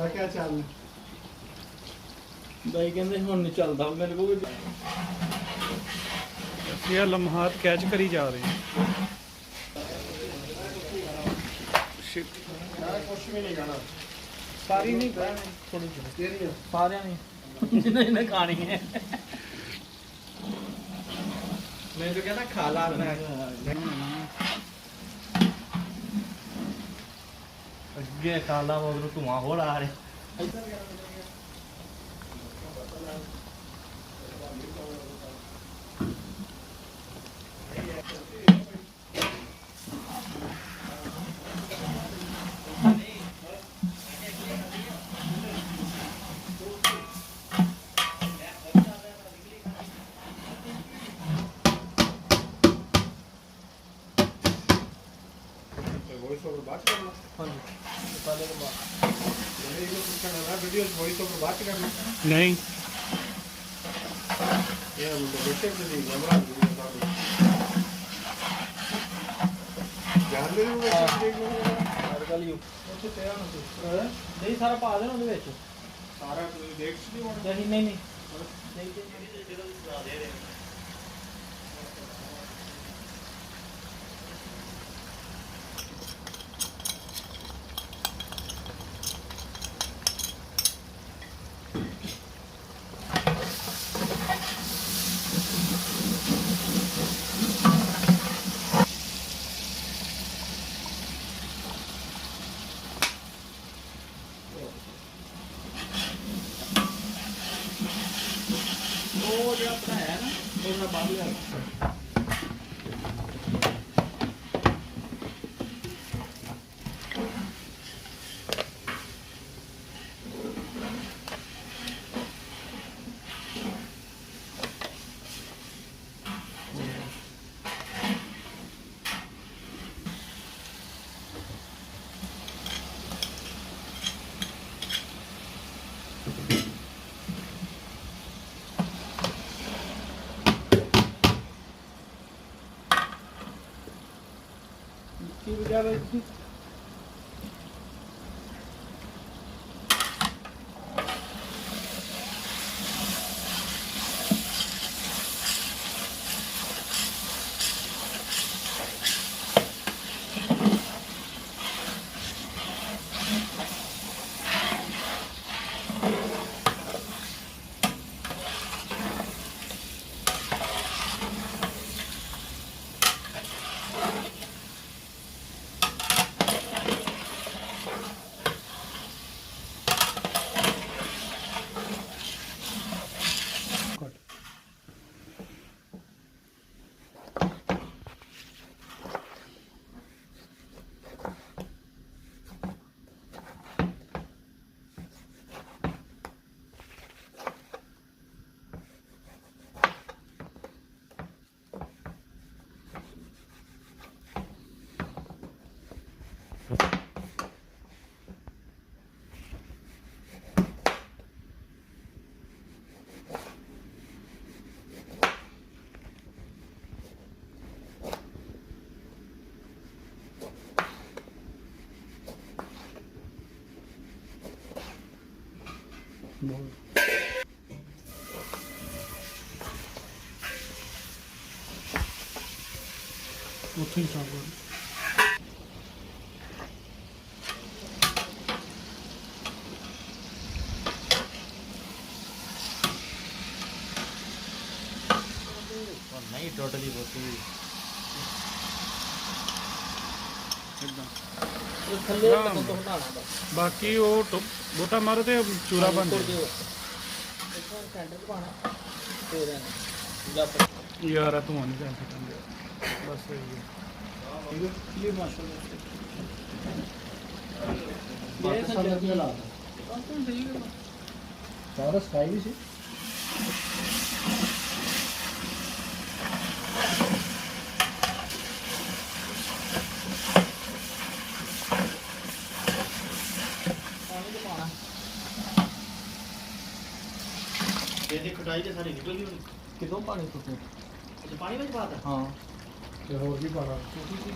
क्या चल ਬਾਈ ਕਹਿੰਦੇ ਹੁਣ ਨਹੀਂ ਚੱਲਦਾ ਮੇਰੇ ਕੋਲ ये लम्हात कैच करी जा रहे हैं ਕੁਛ ਵੀ ਨਹੀਂ ਖਾਣਾ ਸਾਰੀ ਨਹੀਂ ਖਾਣੀ ਥੋੜੀ ਜਿਹੀ ਸਾਰਿਆਂ ਨੇ ਜਿਹਨੇ ਖਾਣੀ ਹੈ मैं तो कहना खा ला ਅੱਗੇ ਖਾਲਾ ਮਗਰੋਂ ਧੂਆਂ ਹੋਰ ਆ ਰਿਹਾ नहीं ਨਹੀਂ ਸਾਰਾ ਪਾ ਦੇਣਾ ਉਹਦੇ ਵਿੱਚ सारा देख ਨਹੀਂ ਨਹੀਂ ਨਹੀਂ ਉਹ ਜਿਹੜਾ ਬਣਾਇਆ ਨਾ ਉਹਨਾਂ ਬਾਹਰ ਲਿਆ ਕੀ ਵਜ੍ਹਾ ਹੈ ਇਸ ਉੱਥੇ ਹੀ ਸਾਬ नहीं टोटली होती बाकी वो बोटा मारो तो चूरा बन यार तू नहीं कर सकते बस सारा स्टाइलिश है ਮਲਾਈ ਤੇ ਸਾਰੀ ਨਿਕਲ ਗਈ ਕਿਦੋਂ ਪਾਣੀ ਟੁੱਟੇ ਤੇ ਪਾਣੀ ਵਿੱਚ ਪਾਤਾ ਹਾਂ ਤੇ ਹੋਰ ਵੀ ਪਾਣਾ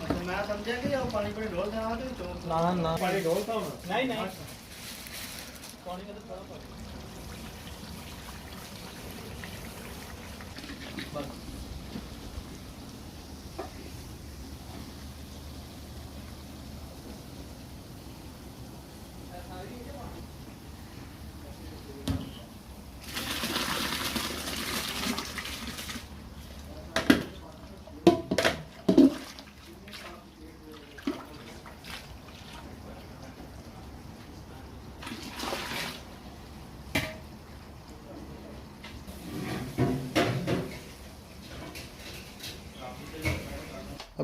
ਤੇ ਮੈਂ ਸਮਝਿਆ ਕਿ ਉਹ ਪਾਣੀ ਬੜੇ ਡੋਲ ਦੇਣਾ ਤੇ ਚੋਂ ਨਾ ਪਾਣੀ ਡੋਲਤਾ ਹੁਣ ਨਹੀਂ ਪਾਣੀ ਕਦੇ ਥੋੜਾ ਪਾ ਬਸ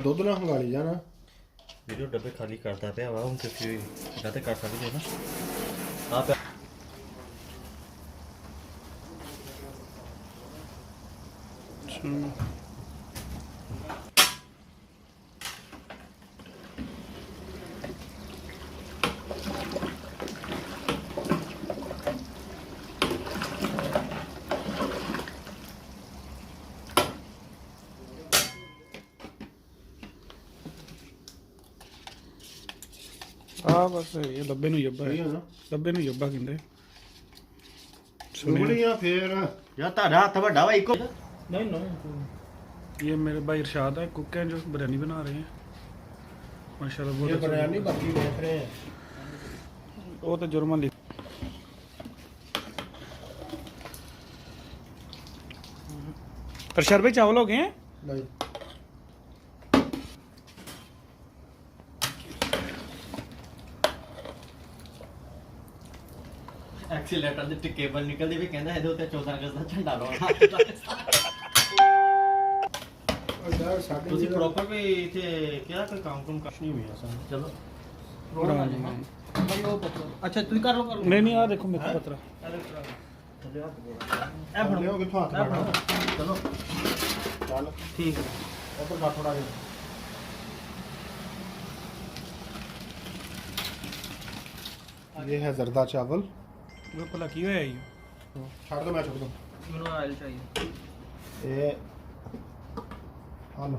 ਦੁੱਧ ਨਾ ਹੰਗਾਲੀ ਜਾਣਾ ਵੀਡੀਓ ਡੱਬੇ ਖਾਲੀ ਕਰਦਾ ਪਿਆ ਵਾ ਹੁਣ ਤੁਸੀਂ ਤੇ ਕਰ ਸਕਦੇ ਹੋ ਨਾ ਆ ਆ ਬਸ ਇਹ ਲੱਭੇ ਨੂੰ ਜੱਬਾ ਹੈ ਲੱਭੇ ਨੂੰ ਜੱਬਾ ਕਹਿੰਦੇ ਸੁਣਿਆ ਫੇਰ ਯਾਰ ਤੁਹਾਡਾ ਹੱਥ ਵੱਡਾ ਵਾ ਇੱਕੋ नहीं ये मेरे भाई इरशाद है कुक हैं जो बिरयानी बना रहे हैं माशाल्लाह बहुत बिरयानी बाकी देख रहे हैं वो तो जुर्मा लिख इरशाद भाई चावल हो गए हैं नहीं ਐਕਸੀਲੇਟਰ ਦੇ ਕੇਬਲ ਨਿਕਲਦੀ ਵੀ ਕਹਿੰਦਾ ਇਹਦੇ ਉੱਤੇ 14 ਅਗਸਤ ਦਾ ਝੰਡਾ ਲਾਉਣਾ ਤੁਸੀਂ ਪ੍ਰੋਪਰ ਵੀ ਇੱਥੇ ਕਿਹੜਾ ਕੋਈ ਕੰਮ ਕੁਛ ਨਹੀਂ ਹੋਇਆ ਸਾਨੂੰ ਚਲੋ अच्छा तुम कर लो नहीं नहीं यार देखो मेरा पत्रा ਇਹ ਬਣਿਓ ਕਿੱਥੋਂ ਹੱਥ ਪਾਣਾ ਚਲੋ चल ठीक है ऊपर का थोड़ा ये है जर्दा चावल वो भला की होया ये छोड़ दो मैं छोड़ दूं मैंने ऑयल चाहिए ये हां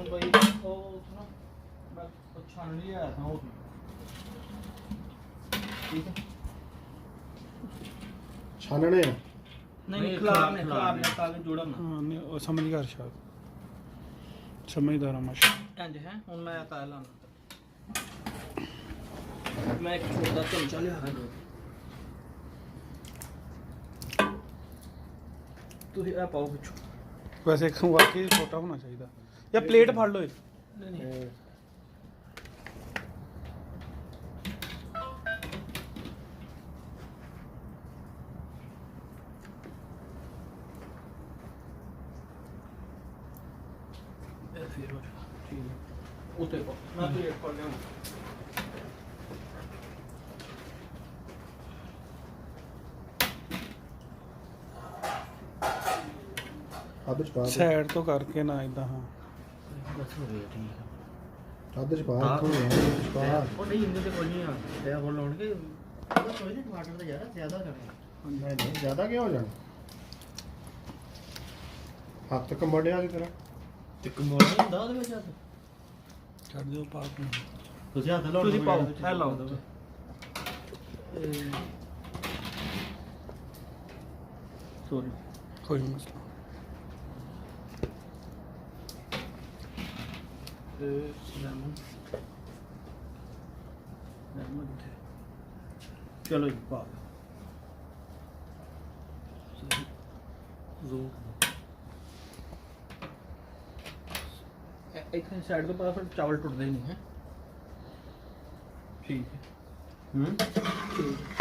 भाई वो सुनो मैं कुछ छान लिया था वो ठीक है छानने हैं नहीं खिलाने कागज जोड़ा ना हाँ नहीं वो समझ गया शायद समझदार हूँ माशा इंज है और मैं ताला लाना मैं एक छोटा चमचा ले आ रहा तू ये पाओ कुछ वैसे वाकई छोटा होना चाहिए या प्लेट फाड़ लो नहीं फिर ठीक है उते को मैं तो एक कर लिया ਸਾਈਡ ਤੋਂ ਕਰਕੇ ਨਾ ਇਦਾਂ ਹਾਂ ਬਸ ਹੋ ਗਿਆ ਠੀਕ ਆ ਅੱਧ ਚ ਪਾ ਤੂੰ ਉਹ ਨਹੀਂ ਇੰਨੇ ਤੇ ਕੋਈ ਨਹੀਂ ਆ ਤੇ ਹੋਰ ਲਾਉਣਗੇ ਉਹ ਕੋਈ ਨਹੀਂ ਟਮਾਟਰ ਤਾਂ ਯਾਰ ਜ਼ਿਆਦਾ ਕਰਨੇ ਨਹੀਂ ਨਹੀਂ ਜ਼ਿਆਦਾ ਕਿਉਂ ਹੋ ਜਾਣਾ ਹੱਥ ਕੰਬੜਿਆ ਦੀ ਤਰ੍ਹਾਂ ਤੇ ਕਮੋੜਾ ਹੁੰਦਾ ਉਹਦੇ ਵਿੱਚ ਹੱਥ ਛੱਡ ਦਿਓ ਪਾ ਕੇ ਤੁਸੀਂ ਹੱਥ ਲਾਓ ਤੁਸੀਂ ਪਾਓ ਹੈ ਲਾਓ ਸੋਰੀ ਕੋਈ ਮਸਲਾ चलो जी पा इतने साइड तो पता फिर चावल टूटते नहीं है ठीक है ठीक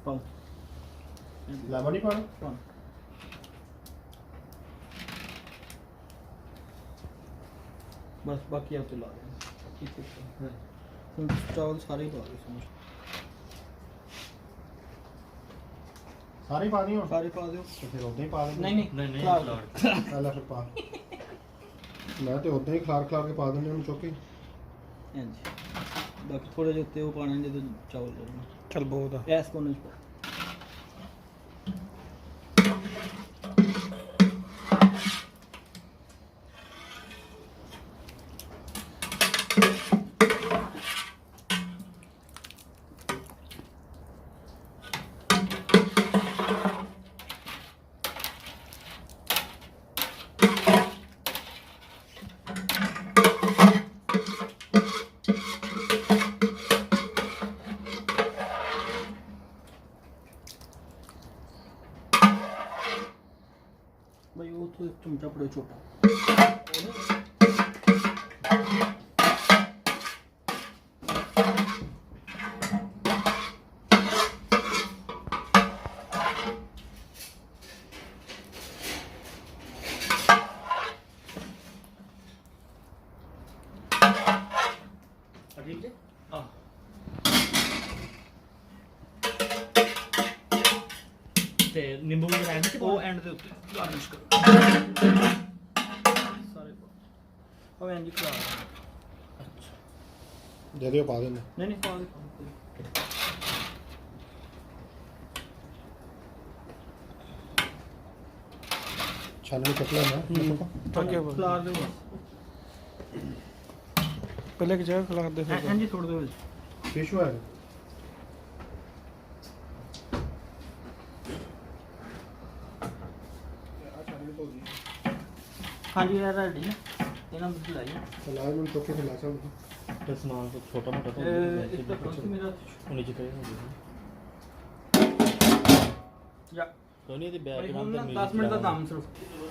पाओ ਲੈਮਨ ਨਹੀਂ ਪਾਣਾ बस बाकी आप तो ला दें चावल सारे ही पा दे ਸਾਰੇ ਪਾ ਦਿਓ ਸਾਰੇ ਪਾ ਦਿਓ ਤੇ ਫਿਰ ਉਦਾਂ ਹੀ ਪਾ ਦਿੰਦੇ ਨਹੀਂ ਖਲਾਰ ਦਿਓ। ਪਹਿਲਾਂ ਫਿਰ ਪਾ ਮੈਂ ਤੇ ਉਦਾਂ ਹੀ ਖਲਾਰ ਕੇ ਪਾ ਦਿੰਦੇ ਉਹਨੂੰ ਚੁੱਕ ਕੇ ਹਾਂਜੀ ਬਾਕੀ ਥੋੜੇ ਜਿਹੇ ਉੱਤੇ ਉਹ ਪਾਣੇ ਜਦੋਂ ਚਾਵਲ ਕਰਨਾ ਚੱਲ ਬਹੁਤ ਆ ਇਸ ਕੋਨੇ 'ਚ ਪਾ। भाई वो तो एक चमचा पड़े छोटा ठीक है हाँ ਤੇ ਨਿੰਬੂ ਵੀ ਰਹਿਣ ਦੇ ਉਹ ਐਂਡ ਦੇ ਉੱਤੇ ਗਾਰਨਿਸ਼ ਕਰੋ ਸਾਰੇ ਉਹ ਐਂਡ ਖਲਾ ਅੱਛਾ ਦੇ ਦਿਓ ਪਾ ਦੇਣਾ ਨਹੀਂ ਪਾ ਦੇ ਛਾਨਣੀ ਕੱਟ ਲੈਣਾ ਖਲਾਰ ਦੇ ਪਹਿਲੇ ਕਿ ਜਗ੍ਹਾ ਖਿਲਾ ਦੇ ਫਿਰ ਹਾਂਜੀ ਥੋੜੇ ਦੇ ਫਿਸ਼ ਹੈ ਹਾਂਜੀ ਇਹ ਰੈਡੀ ਹੈ ਇਹਨਾਂ ਨੂੰ ਲਾਈ ਸਲਾਦ ਨੂੰ ਚੁੱਕ ਕੇ ਲਾ ਸਕਦੇ ਤੇ ਸਮਾਨ ਤੋਂ ਛੋਟਾ ਮੋਟਾ ਤੋਂ ਇਸ ਦਾ ਪੰਚ ਮੇਰਾ ਉਹਨੇ ਜਿੱਤੇ ਹੋ ਜਾਂ ਕੋਈ ਨਹੀਂ ਤੇ ਭਾਈ ਹੁਣ ਨਾ 10 ਮਿੰਟ ਦਾ ਕੰਮ ਸਿਰਫ